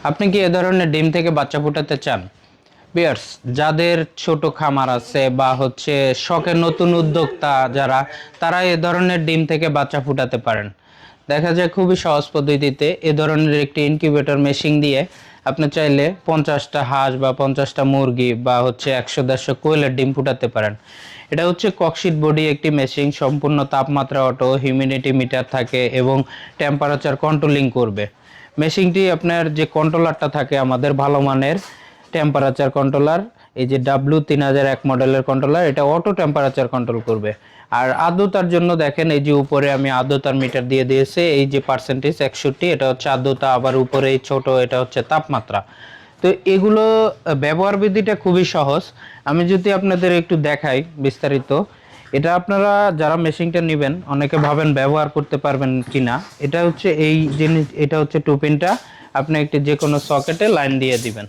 আপনি কি এ ধরনের ডিম থেকে বাচ্চা ফোটাতে চান? ভিউয়ার্স, যাদের ছোট খামার আছে বা হচ্ছে শখের নতুন উদ্যোক্তা যারা, তারা এ ধরনের ডিম থেকে বাচ্চা ফুটাতে পারেন। দেখা যায় খুবই সহজ পদ্ধতিতে এ ধরনের একটি ইনকিউবেটর মেশিন দিয়ে আপনি চাইলে 50টা হাঁস বা 50টা মুরগি বা হচ্ছে 100-150 কোয়েলের ডিম ফুটাতে পারেন। এটা হচ্ছে ককশিট বডি একটি মেশিন, সম্পূর্ণ তাপমাত্রা অটো, হিউমিডিটি মিটার থাকে এবং টেম্পারেচার কন্ট্রোলিং করবে। মেশিনটি আপনার যে কন্ট্রোলারটা থাকে আমাদের ভালো মানের টেম্পারেচার কন্ট্রোলার, এই যে W3001 মডেলের কন্ট্রোলার, এটা অটো টেম্পারেচার কন্ট্রোল করবে। আর আর্দ্রতার জন্য দেখেন এই যে উপরে আমি আর্দ্রতার মিটার দিয়ে দিয়েছি, এই যে পার্সেন্টেজ 61, এটা হচ্ছে আর্দ্রতা, আবার উপরে এই ছোট এটা হচ্ছে তাপমাত্রা। তো এগুলো ব্যবহার বিধিটা খুবই সহজ। আমি যদি আপনাদের একটু দেখাই বিস্তারিত, এটা আপনারা যারা মেশিনটা নেবেন অনেকে ভাবেন ব্যবহার করতে পারবেন কিনা। এটা হচ্ছে এই জিনিস, এটা হচ্ছে টুপিনটা, আপনি একটি যে কোনো সকেটে লাইন দিয়ে দিবেন,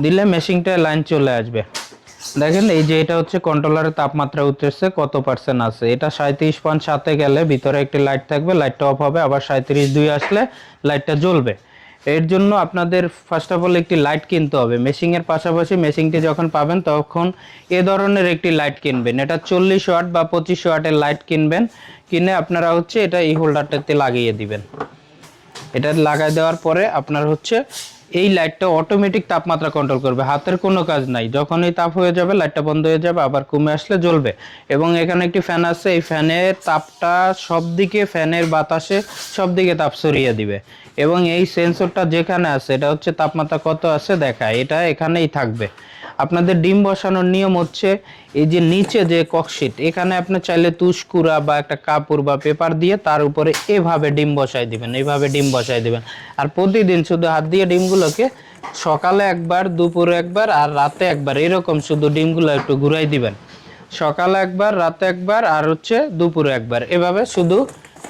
দিলে মেশিনটায় লাইন চলে আসবে। দেখেন এই যে এটা হচ্ছে কন্ট্রোলারের তাপমাত্রা উঠতেছে কত পার্সেন্ট আছে, এটা 37.7-এ গেলে ভিতরে একটি লাইট থাকবে, লাইটটা অফ হবে, আবার 37.2 আসলে লাইটটা জ্বলবে। এর জন্য আপনাদের ফার্স্ট অফ অল একটি লাইট কিনতে হবে। মেশিনের পাশাপাশি মেশিনটি যখন পাবেন তখন এ ধরনের একটি লাইট কিনবেন, এটা 40 ওয়াট বা 25 ওয়াটের লাইট কিনবেন। কিনে আপনারা হচ্ছে এটা এই হোল্ডারটাতে লাগিয়ে দিবেন। এটা লাগাই দেওয়ার পরে আপনার হচ্ছে এই লাইটটা অটোমেটিক তাপমাত্রা কন্ট্রোল করবে, হাতের কোনো কাজ নাই। যখনই তাপ হয়ে যাবে লাইটটা বন্ধ হয়ে যাবে, আবার কমে আসলে জ্বলবে। এবং এখানে একটি ফ্যান আছে, এই ফ্যানের তাপটা সব দিকে, ফ্যানের বাতাসে সব দিকে তাপ ছড়িয়ে দিবে। এবং এই সেন্সরটা যেখানে আছে এটা হচ্ছে তাপমাত্রা কত আছে দেখায়, এটা এখানেই থাকবে। আপনাদের ডিম বসানোর নিয়ম হচ্ছে এই যে নিচে যে ককশিট, এখানে আপনি চাইলে তুষকুড়া বা একটা কাপড় বা পেপার দিয়ে তার উপরে এভাবে ডিম বসাই দিবেন, এইভাবে ডিম বসাই দিবেন। আর প্রতিদিন শুধু হাত দিয়ে ডিমগুলোকে সকালে একবার, দুপুরে একবার আর রাতে একবার, এরকম শুধু ডিমগুলো একটু ঘুরাই দিবেন। সকালে একবার, রাতে একবার আর হচ্ছে দুপুরে একবার, এভাবে শুধু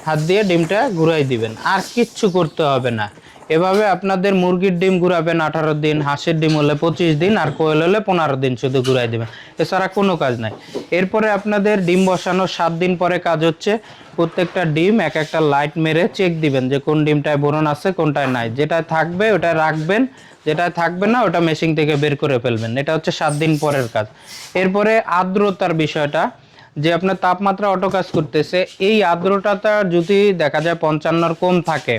হাত দিয়ে ডিমটা ঘুরাই দিবেন, আর কিচ্ছু করতে হবে না। এভাবে আপনাদের মুরগির ডিম ঘুরাবেন 18 দিন, হাঁসের ডিম হলে 25 দিন, আর কোয়েল হলে 15 দিন শুধু ঘুরাই দিবেন। এছাড়া কোনো কাজ নাই। এরপরে আপনাদের ডিম বসানোর 7 দিন পরে কাজ হচ্ছে প্রত্যেকটা ডিম এক একটা লাইট মেরে চেক দিবেন যে কোন ডিমটায় বোরন আছে কোনটায় নাই। যেটায় থাকবে ওটায় রাখবেন, যেটায় থাকবে না ওটা মেশিন থেকে বের করে ফেলবেন। এটা হচ্ছে 7 দিন পরের কাজ। এরপরে আর্দ্রতার বিষয়টা, যে আপনার তাপমাত্রা অটো কাজ করতেছে, এই আর্দ্রতাটা যদি দেখা যায় 55-র কম থাকে,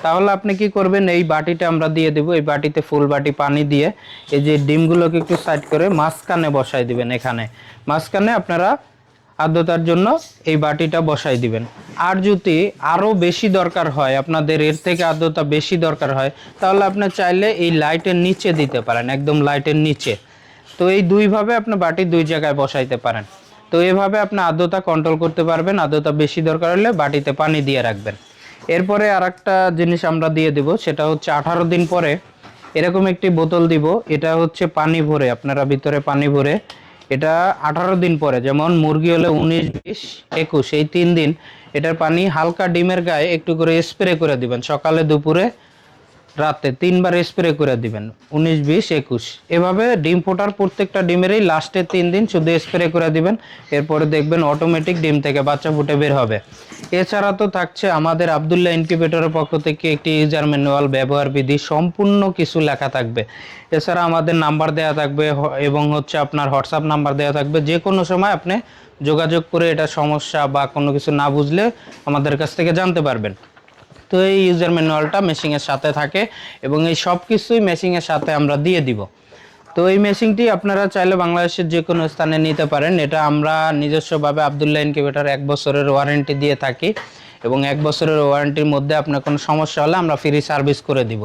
তাহলে আপনি কি করবেন, এই বাটিটা আমরা দিয়ে দেব, এই বাটিতে ফুল বাটি পানি দিয়ে এই যে ডিমগুলোকে একটু সাইড করে মাঝখানে বসাই দিবেন। এখানে মাঝখানে আপনারা আর্দ্রতার জন্য এই বাটিটা বসাই দিবেন। আর যদি আরও বেশি দরকার হয়, আপনাদের এর থেকে আর্দ্রতা বেশি দরকার হয়, তাহলে আপনি চাইলে এই লাইটের নিচে দিতে পারেন, একদম লাইটের নিচে। তো এই দুইভাবে আপনি বাটি দুই জায়গায় বসাইতে পারেন। তো এভাবে আপনি আর্দ্রতা কন্ট্রোল করতে পারবেন। আর্দ্রতা বেশি দরকার হলে বাটিতে পানি দিয়ে রাখবেন। এরপরে আরেকটা জিনিস আমরা দিয়ে দেব, সেটা হচ্ছে 18 দিন পরে এরকম একটি বোতল দিব। এটা হচ্ছে পানি ভরে, আপনারা ভিতরে পানি ভরে এটা 18 দিন পরে, যেমন মুরগি হলে 19, 20, 21, এই 3 দিন এটার পানি হালকা ডিমের গায়ে একটু করে স্প্রে করে দিবেন। সকালে, দুপুরে, রাতে 3বার স্প্রে করে দিবেন, 19, 20, 21। এভাবে ডিম ফোটার প্রত্যেকটা ডিমেরই লাস্টে 3 দিন শুধু স্প্রে করে দিবেন। এরপরে দেখবেন অটোমেটিক ডিম থেকে বাচ্চা ফুটে বের হবে। এছাড়া তো থাকছে আমাদের আব্দুল্লাহ ইনকিউবেটরের পক্ষ থেকে একটি ইউজার ম্যানুয়াল, ব্যবহার বিধি, সম্পূর্ণ কিছু লেখা থাকবে। এছাড়া আমাদের নাম্বার দেওয়া থাকবে এবং হচ্ছে আপনার হোয়াটসঅ্যাপ নাম্বার দেওয়া থাকবে। যে কোনো সময় আপনি যোগাযোগ করে এটা সমস্যা বা কোনো কিছু না বুঝলে আমাদের কাছ থেকে জানতে পারবেন। তো এই ইউজার ম্যানুয়ালটা মেশিনের সাথে থাকে এবং এই সব কিছুই মেশিনের সাথে আমরা দিয়ে দিব। তো এই মেশিনটি আপনারা চাইলে বাংলাদেশের যে কোনো স্থানে নিতে পারেন। এটা আমরা নিজস্বভাবে আব্দুল্লাহ ইনকিউবেটর 1 বছরের ওয়ারেন্টি দিয়ে থাকি এবং 1 বছরের ওয়ারেন্টির মধ্যে আপনার কোনো সমস্যা হলে আমরা ফ্রি সার্ভিস করে দিব।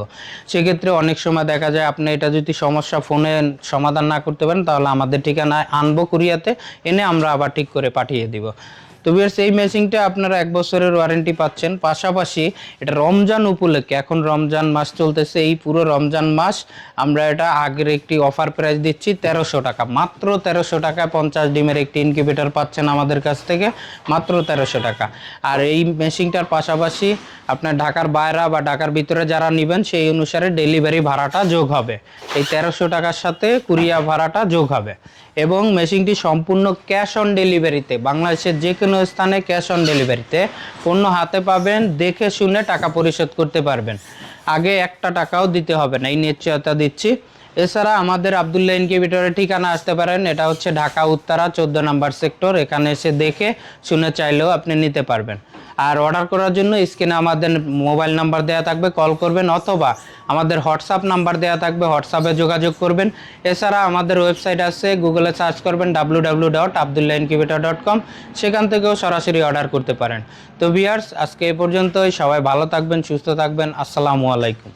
সেক্ষেত্রে অনেক সময় দেখা যায় আপনি এটা যদি সমস্যা ফোনে সমাধান না করতে পারেন, তাহলে আমাদের ঠিকানায় আনবো কুরিয়াতে, এনে আমরা আবার ঠিক করে পাঠিয়ে দিব। তো ভিউয়ার্স, এই মেশিনটা আপনারা 1 বছরের ওয়ারেন্টি পাচ্ছেন। পাশাপাশি এটা রমজান উপলক্ষে, এখন রমজান মাস চলতেছে, এই পুরো রমজান মাস আমরা এটা আগের একটি অফার প্রাইস দিচ্ছি 1300 টাকা। মাত্র 1300 টাকায় 50 ডিমের একটি ইনকিউবেটর পাচ্ছেন আমাদের কাছ থেকে, মাত্র 1300 টাকা। আর এই মেশিনটার পাশাপাশি আপনার ঢাকার বাইরে বা ঢাকার ভিতরে যারা নেবেন সেই অনুসারে ডেলিভারি ভাড়াটা যোগ হবে। এই 1300 টাকার সাথে কুরিয়ার ভাড়াটা যোগ হবে। এবং মেশিনটি সম্পূর্ণ ক্যাশ অন ডেলিভারিতে বাংলাদেশের যে কোনো কোনো স্থানে ক্যাশ অন ডেলিভারিতে পণ্য হাতে পাবেন, দেখে শুনে টাকা পরিশোধ করতে পারবেন। আগে একটা টাকাও দিতে হবে না, এই নিশ্চয়তা দিচ্ছি। এছাড়া আমাদের আব্দুল্লাহ ইনকিউবেটরের ঠিকানা আসতে পারেন, এটা হচ্ছে ঢাকা উত্তরা 14 নম্বর সেক্টর। এখানে এসে দেখে শুনে চাইলেও আপনি নিতে পারবেন। আর অর্ডার করার জন্য স্ক্রিনে আমাদের মোবাইল নাম্বার দেওয়া থাকবে, কল করবেন, অথবা আমাদের হোয়াটসঅ্যাপ নাম্বার দেওয়া থাকবে, হোয়াটসঅ্যাপে যোগাযোগ করবেন। এছাড়া আমাদের ওয়েবসাইট আছে, গুগলে সার্চ করবেন www.abdullahincubator.com, সেখান থেকেও সরাসরি অর্ডার করতে পারেন। তো ভিউয়ার্স, আজকে এ পর্যন্তই। সবাই ভালো থাকবেন, সুস্থ থাকবেন। আসসালামু আলাইকুম।